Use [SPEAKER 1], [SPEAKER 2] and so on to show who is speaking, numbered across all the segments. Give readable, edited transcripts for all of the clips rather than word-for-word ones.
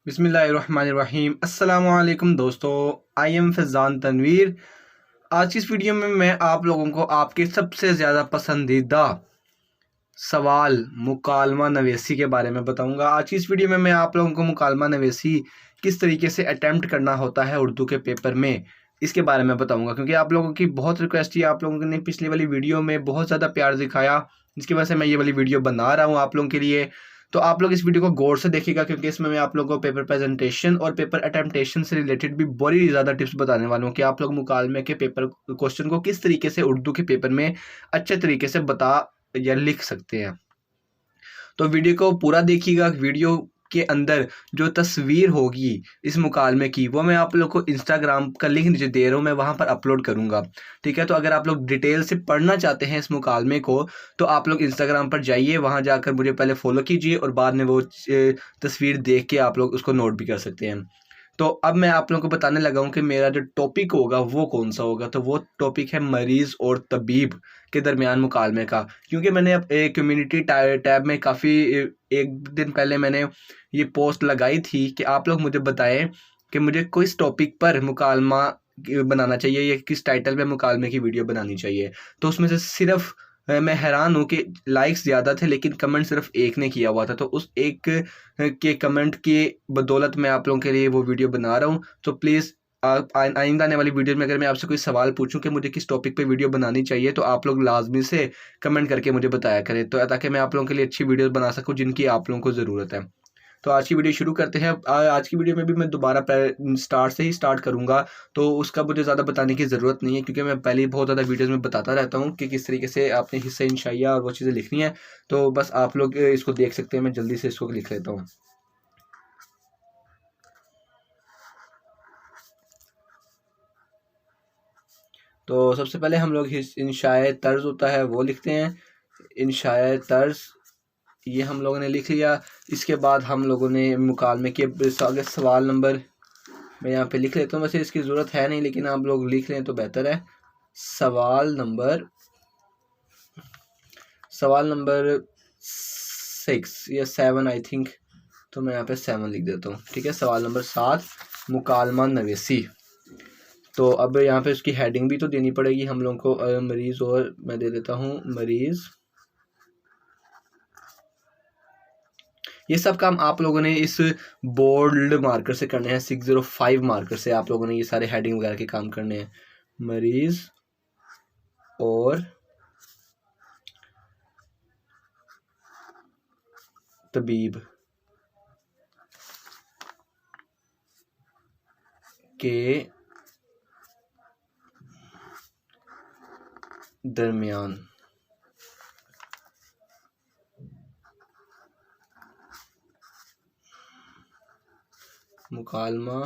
[SPEAKER 1] बिस्मिल्लाहिर्रहमानिर्रहीम। अस्सलामुअलैकुम दोस्तों, आई एम फैज़ान तनवीर। आज की इस वीडियो में मैं आप लोगों को आपके सबसे ज़्यादा पसंदीदा सवाल मुकालमा नवेसी के बारे में बताऊंगा। आज की इस वीडियो में मैं आप लोगों को मुकालमा नवेसी किस तरीके से अटैम्प्ट करना होता है उर्दू के पेपर में, इसके बारे में बताऊंगा। क्योंकि आप लोगों की बहुत रिक्वेस्ट थी, आप लोगों ने पिछली वाली वीडियो में बहुत ज़्यादा प्यार दिखाया, जिसकी वजह से मैं ये वाली वीडियो बना रहा हूँ आप लोगों के लिए। तो आप लोग इस वीडियो को गौर से देखिएगा, क्योंकि इसमें मैं आप लोगों को पेपर प्रेजेंटेशन और पेपर अटेम्प्टेशन से रिलेटेड भी बड़ी ज़्यादा टिप्स बताने वाला हूँ कि आप लोग मुकालमे के पेपर क्वेश्चन को किस तरीके से उर्दू के पेपर में अच्छे तरीके से बता या लिख सकते हैं। तो वीडियो को पूरा देखिएगा। वीडियो के अंदर जो तस्वीर होगी इस मुकालमे की, वो मैं आप लोग को इंस्टाग्राम का लिंक नीचे दे रहा हूँ, मैं वहाँ पर अपलोड करूँगा। ठीक है, तो अगर आप लोग डिटेल से पढ़ना चाहते हैं इस मुकालमे को, तो आप लोग इंस्टाग्राम पर जाइए, वहाँ जाकर मुझे पहले फॉलो कीजिए और बाद में वो तस्वीर देख के आप लोग उसको नोट भी कर सकते हैं। तो अब मैं आप लोगों को बताने लगा हूँ कि मेरा जो टॉपिक होगा वो कौन सा होगा। तो वो टॉपिक है मरीज़ और तबीब के दरमियान मुकालमे का। क्योंकि मैंने अब एक कम्युनिटी टैब में काफ़ी एक दिन पहले मैंने ये पोस्ट लगाई थी कि आप लोग मुझे बताएं कि मुझे किस टॉपिक पर मुकालमा बनाना चाहिए या किस टाइटल में मुकालमे की वीडियो बनानी चाहिए। तो उसमें से सिर्फ मैं हैरान हूँ कि लाइक्स ज़्यादा थे लेकिन कमेंट सिर्फ एक ने किया हुआ था। तो उस एक के कमेंट की बदौलत मैं आप लोगों के लिए वो वीडियो बना रहा हूँ। तो प्लीज़ आइंदा आने वाली वीडियो में अगर मैं आपसे कोई सवाल पूछूं कि मुझे किस टॉपिक पे वीडियो बनानी चाहिए, तो आप लोग लाजमी से कमेंट करके मुझे बताया करें, तो ताकि मैं आप लोगों के लिए अच्छी वीडियोस बना सकूं जिनकी आप लोगों को ज़रूरत है। तो आज की वीडियो शुरू करते हैं। आज की वीडियो में भी मैं दोबारा स्टार्ट से ही स्टार्ट करूंगा, तो उसका मुझे ज़्यादा बताने की ज़रूरत नहीं है, क्योंकि मैं पहले ही बहुत ज़्यादा वीडियोस में बताता रहता हूं कि किस तरीके से आपने हिस्से इंशाइया और वो चीज़ें लिखनी है। तो बस आप लोग इसको देख सकते हैं, मैं जल्दी से इसको लिख लेता हूँ। तो सबसे पहले हम लोग इंशाए तर्ज होता है वो लिखते हैं। इंशाए तर्ज ये हम लोगों ने लिख लिया। इसके बाद हम लोगों ने मुकालमे के आगे सवाल नंबर मैं यहाँ पे लिख लेता हूँ, वैसे इसकी ज़रूरत है नहीं लेकिन आप लोग लिख लें तो बेहतर है। सवाल नंबर 6 या 7 आई थिंक, तो मैं यहाँ पे 7 लिख देता हूँ। ठीक है, सवाल नंबर 7 मुकालमा नवेसी। तो अब यहाँ पे उसकी हेडिंग भी तो देनी पड़ेगी हम लोगों को, मरीज़, और मैं दे देता हूँ मरीज़। ये सब काम आप लोगों ने इस बोल्ड मार्कर से करने हैं, 605 मार्कर से आप लोगों ने ये सारे हेडिंग वगैरह के काम करने हैं। मरीज़ और तबीब के दरमियान मुकालमा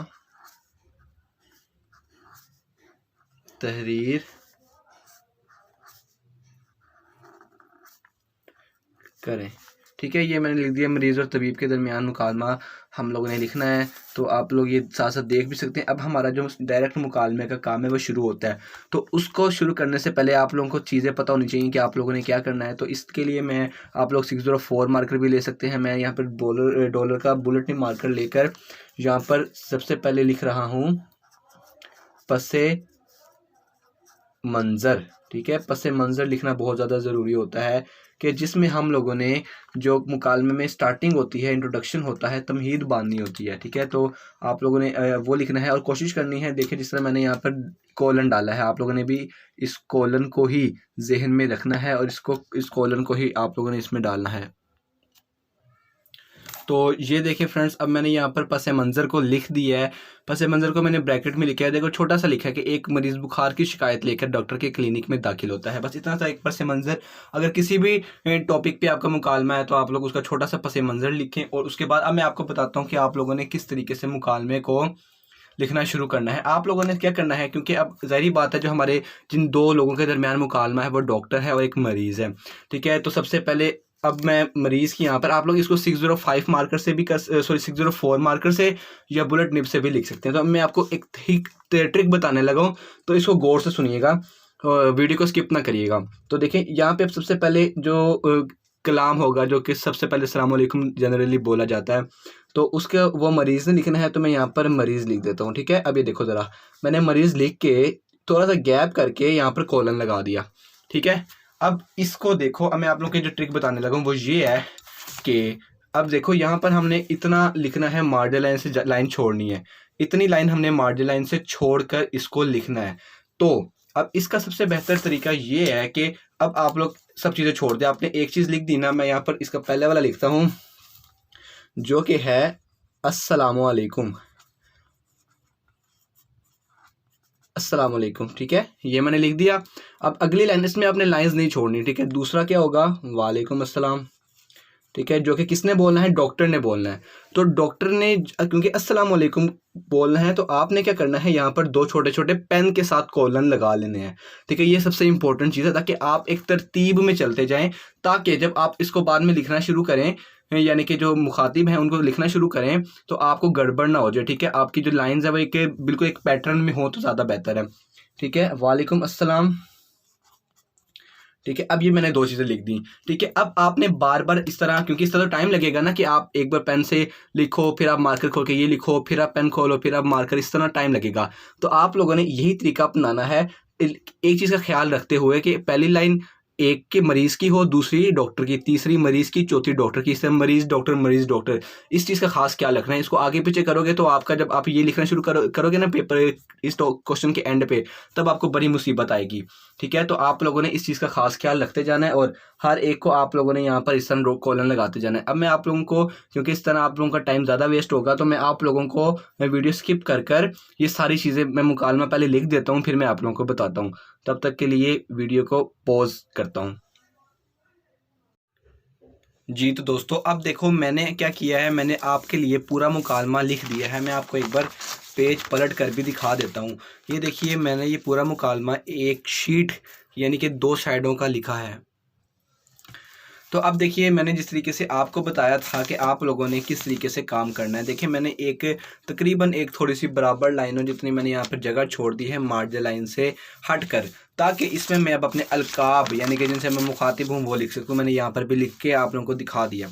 [SPEAKER 1] तहरीर करें। ठीक है, ये मैंने लिख दिया, मरीज़ और तबीब के दरमियान मुकालमा हम लोगों ने लिखना है। तो आप लोग ये साथ साथ देख भी सकते हैं। अब हमारा जो डायरेक्ट मुकालमे का काम है वो शुरू होता है। तो उसको शुरू करने से पहले आप लोगों को चीज़ें पता होनी चाहिए कि आप लोगों ने क्या करना है। तो इसके लिए मैं आप लोग 604 मार्कर भी ले सकते हैं। मैं यहाँ पर डॉलर का बुलेट मार्कर लेकर यहाँ पर सबसे पहले लिख रहा हूँ पसे मंज़र। ठीक है, पसे मंज़र लिखना बहुत ज़्यादा ज़रूरी होता है, कि जिसमें हम लोगों ने जो मुकालमे में स्टार्टिंग होती है, इंट्रोडक्शन होता है, तमहीद बांधनी होती है। ठीक है, तो आप लोगों ने वो लिखना है और कोशिश करनी है। देखिए जिस तरह मैंने यहाँ पर कोलन डाला है, आप लोगों ने भी इस कोलन को ही जहन में रखना है और इस कोलन को ही आप लोगों ने इसमें डालना है। तो ये देखिए फ्रेंड्स, अब मैंने यहाँ पर पसे मंज़र को लिख दिया है। पसे मंज़र को मैंने ब्रैकेट में लिखा है, देखो छोटा सा लिखा है कि एक मरीज़ बुखार की शिकायत लेकर डॉक्टर के क्लिनिक में दाखिल होता है। बस इतना सा एक पसे मंज़र। अगर किसी भी टॉपिक पे आपका मुकालमा है तो आप लोग उसका छोटा सा पसे मंज़र लिखें। और उसके बाद अब मैं आपको बताता हूँ कि आप लोगों ने किस तरीके से मुकालमे को लिखना शुरू करना है। आप लोगों ने क्या करना है, क्योंकि अब ज़ाहिर बात है जो हमारे जिन दो लोगों के दरमियान मुकालमा है वो डॉक्टर है और एक मरीज़ है। ठीक है, तो सबसे पहले अब मैं मरीज़ की यहाँ पर, आप लोग इसको 605 मार्कर से भी 604 मार्कर से या बुलेट निब से भी लिख सकते हैं। तो अब मैं आपको एक ट्रिक बताने लगा हूँ, तो इसको गौर से सुनिएगा, वीडियो को स्किप ना करिएगा। तो देखिए यहाँ पे सबसे पहले जो कलाम होगा जो कि सबसे पहले अस्सलाम वालेकुम जनरली बोला जाता है, तो उसका वो मरीज़ ने लिखना है, तो मैं यहाँ पर मरीज़ लिख देता हूँ, ठीक है। अब ये देखो ज़रा, मैंने मरीज़ लिख के थोड़ा सा गैप करके यहाँ पर कोलन लगा दिया, ठीक है। अब इसको देखो, अब मैं आप लोगों को जो ट्रिक बताने लगा हूँ वो ये है कि अब देखो यहाँ पर हमने इतना लिखना है, मार्जिन लाइन से लाइन छोड़नी है, इतनी लाइन हमने मार्जिन लाइन से छोड़कर इसको लिखना है। तो अब इसका सबसे बेहतर तरीका ये है कि अब आप लोग सब चीज़ें छोड़ दें। आपने एक चीज़ लिख दी ना, मैं यहाँ पर इसका पहले वाला लिखता हूँ जो कि है अस्सलामु अलैकुम, अस्सलाम वालेकुम, ठीक है, ये मैंने लिख दिया। अब अगली लाइन, इसमें आपने लाइंस नहीं छोड़नी, ठीक है। दूसरा क्या होगा, वालेकुम अस्सलाम, ठीक है, जो कि किसने बोलना है, डॉक्टर ने बोलना है। तो डॉक्टर ने, क्योंकि अस्सलाम वालेकुम बोलना है, तो आपने क्या करना है, यहाँ पर दो छोटे छोटे पेन के साथ कॉलन लगा लेने हैं, ठीक है। ये सबसे इंपॉर्टेंट चीज़ है, ताकि आप एक तरतीब में चलते जाएं, ताकि जब आप इसको बाद में लिखना शुरू करें, यानी कि जो मुखातिब हैं उनको लिखना शुरू करें, तो आपको गड़बड़ ना हो जाए, ठीक है। आपकी जो लाइन्स है वो एक बिल्कुल एक पैटर्न में हो तो ज़्यादा बेहतर है, ठीक है। वालेकुम अस्सलाम, ठीक है। अब ये मैंने दो चीज़ें लिख दी, ठीक है। अब आपने बार बार इस तरह, क्योंकि इस तरह टाइम लगेगा ना कि आप एक बार पेन से लिखो, फिर आप मार्कर खोल के ये लिखो, फिर आप पेन खोलो, फिर आप मार्कर, इस तरह टाइम लगेगा। तो आप लोगों ने यही तरीका अपनाना है, एक चीज़ का ख्याल रखते हुए कि पहली लाइन एक के मरीज़ की हो, दूसरी डॉक्टर की, तीसरी मरीज़ की, चौथी डॉक्टर की, इससे मरीज़ डॉक्टर, इस चीज़ का खास ख्याल रखना है। इसको आगे पीछे करोगे तो आपका, जब आप ये लिखना शुरू करोगे ना पेपर, इस क्वेश्चन के एंड पे, तब आपको बड़ी मुसीबत आएगी, ठीक है। तो आप लोगों ने इस चीज़ का खास ख्याल रखते जाना है, और हर एक को आप लोगों ने यहाँ पर इस तरह कॉलन लगाते जाना है। अब मैं आप लोगों को, क्योंकि इस तरह आप लोगों का टाइम ज़्यादा वेस्ट होगा, तो मैं आप लोगों को, मैं वीडियो स्किप कर ये सारी चीज़ें मैं मुकालमा पहले लिख देता हूँ, फिर मैं आप लोगों को बताता हूँ। तब तक के लिए वीडियो को पॉज करता हूँ। जी तो दोस्तों, अब देखो मैंने क्या किया है, मैंने आपके लिए पूरा मुकालमा लिख दिया है। मैं आपको एक बार पेज पलट कर भी दिखा देता हूँ। ये देखिए, मैंने ये पूरा मुकालमा एक शीट यानी कि 2 साइडों का लिखा है। तो अब देखिए, मैंने जिस तरीके से आपको बताया था कि आप लोगों ने किस तरीके से काम करना है, देखिए मैंने एक तकरीबन एक थोड़ी सी बराबर लाइनों जितनी मैंने यहाँ पर जगह छोड़ दी है मार्जिन लाइन से हट कर, ताकि इसमें मैं अब अपने अलकाब यानी कि जिनसे मैं मुखातिब हूँ वो लिख सकूँ। मैंने यहाँ पर भी लिख के आप लोगों को दिखा दिया,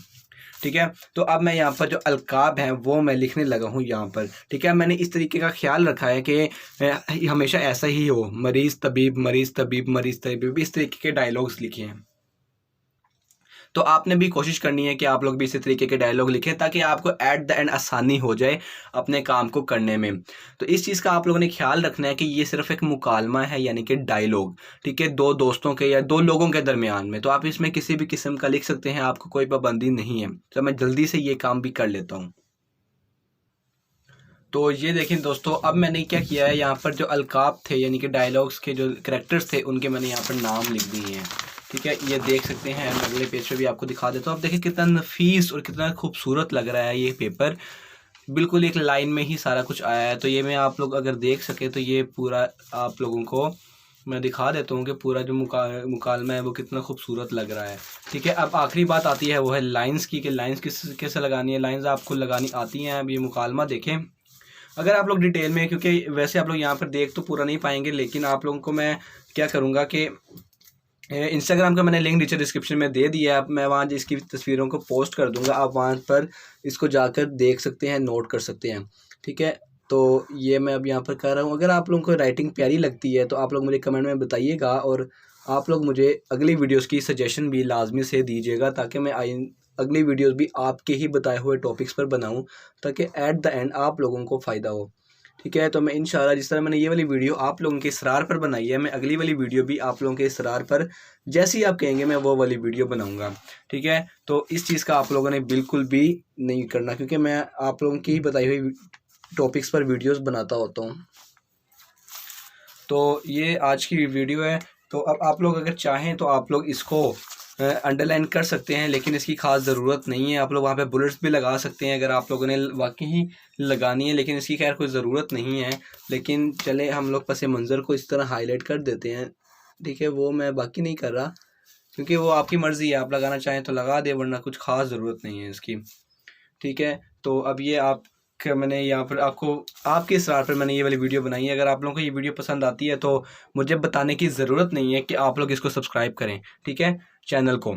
[SPEAKER 1] ठीक है। तो अब मैं यहाँ पर जो अलकाब हैं वो मैं लिखने लगा हूँ यहाँ पर, ठीक है। मैंने इस तरीके का ख्याल रखा है कि हमेशा ऐसा ही हो, मरीज़ तबीब, मरीज़ तबीब, मरीज़ तबीब, इस तरीके के डायलॉग्स लिखे हैं। तो आपने भी कोशिश करनी है कि आप लोग भी इसी तरीके के डायलॉग लिखें, ताकि आपको एट द एंड आसानी हो जाए अपने काम को करने में। तो इस चीज़ का आप लोगों ने ख्याल रखना है कि ये सिर्फ एक मुकालमा है, यानी कि डायलॉग, ठीक है, 2 दोस्तों के या 2 लोगों के दरमियान में। तो आप इसमें किसी भी किस्म का लिख सकते हैं, आपको कोई पाबंदी नहीं है। तो मैं जल्दी से ये काम भी कर लेता हूँ। तो ये देखें दोस्तों, अब मैंने क्या किया है, यहाँ पर जो अलकाब थे यानी कि डायलॉग्स के जो करैक्टर्स थे, उनके मैंने यहाँ पर नाम लिख दिए हैं, ठीक है। ये देख सकते हैं, मैं अगले पेज पे भी आपको दिखा देता हूँ। अब देखिए कितना नफीस और कितना खूबसूरत लग रहा है ये पेपर, बिल्कुल एक लाइन में ही सारा कुछ आया है। तो ये मैं आप लोग अगर देख सके तो ये पूरा आप लोगों को मैं दिखा देता हूँ कि पूरा जो मुकालमा है वो कितना खूबसूरत लग रहा है, ठीक है। अब आखिरी बात आती है वो है लाइन्स की, कि लाइन्स कैसे लगानी है। लाइन्स आपको लगानी आती हैं। अब ये मुकालमा देखें, अगर आप लोग डिटेल में, क्योंकि वैसे आप लोग यहाँ पर देख तो पूरा नहीं पाएंगे, लेकिन आप लोगों को मैं क्या करूँगा कि इंस्टाग्राम का मैंने लिंक नीचे डिस्क्रिप्शन में दे दिया है। अब मैं वहाँ इसकी तस्वीरों को पोस्ट कर दूँगा, आप वहाँ पर इसको जाकर देख सकते हैं, नोट कर सकते हैं, ठीक है। तो ये मैं अब यहाँ पर कर रहा हूँ। अगर आप लोगों को राइटिंग प्यारी लगती है तो आप लोग मुझे कमेंट में बताइएगा, और आप लोग मुझे अगली वीडियोस की सजेशन भी लाजमी से दीजिएगा, ताकि मैं अगली वीडियोस भी आपके ही बताए हुए टॉपिक्स पर बनाऊं, ताकि एट द एंड आप लोगों को फ़ायदा हो, ठीक है। तो मैं इंशाल्लाह, जिस तरह मैंने ये वाली वीडियो आप लोगों के इसरार पर बनाई है, मैं अगली वाली वीडियो भी आप लोगों के इसरार पर, जैसे ही आप कहेंगे मैं वो वाली वीडियो बनाऊंगा, ठीक है। तो इस चीज़ का आप लोगों ने बिल्कुल भी नहीं करना, क्योंकि मैं आप लोगों की ही बताई हुई टॉपिक्स पर वीडियोज़ बनाता होता हूँ। तो ये आज की वीडियो है। तो अब आप लोग अगर चाहें तो आप लोग इसको अंडरलाइन कर सकते हैं, लेकिन इसकी ख़ास ज़रूरत नहीं है। आप लोग वहाँ पे बुलेट्स भी लगा सकते हैं अगर आप लोगों ने वाकई लगानी है, लेकिन इसकी खैर कोई ज़रूरत नहीं है। लेकिन चले हम लोग पस मंज़र को इस तरह हाईलाइट कर देते हैं, ठीक है। वो मैं बाकी नहीं कर रहा, क्योंकि वो आपकी मर्ज़ी है, आप लगाना चाहें तो लगा दे, वरना कुछ ख़ास ज़रूरत नहीं है इसकी, ठीक है। तो अब ये आप मैंने यहाँ पर आपको आपके इसरार पर मैंने ये वाली वीडियो बनाई है। अगर आप लोगों को ये वीडियो पसंद आती है तो मुझे बताने की ज़रूरत नहीं है कि आप लोग इसको सब्सक्राइब करें, ठीक है, चैनल को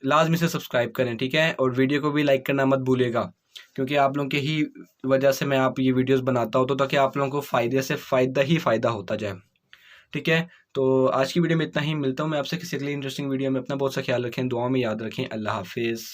[SPEAKER 1] लाजमी से सब्सक्राइब करें, ठीक है। और वीडियो को भी लाइक करना मत भूलिएगा, क्योंकि आप लोगों के ही वजह से मैं आप ये वीडियोस बनाता हूँ, तो ताकि आप लोगों को फ़ायदे से फ़ायदा ही फ़ायदा होता जाए, ठीक है। तो आज की वीडियो में इतना ही, मिलता हूँ मैं आपसे किसी अगली इंटरेस्टिंग वीडियो में। अपना बहुत सा ख्याल रखें, दुआ में याद रखें। अल्लाह हाफिज़।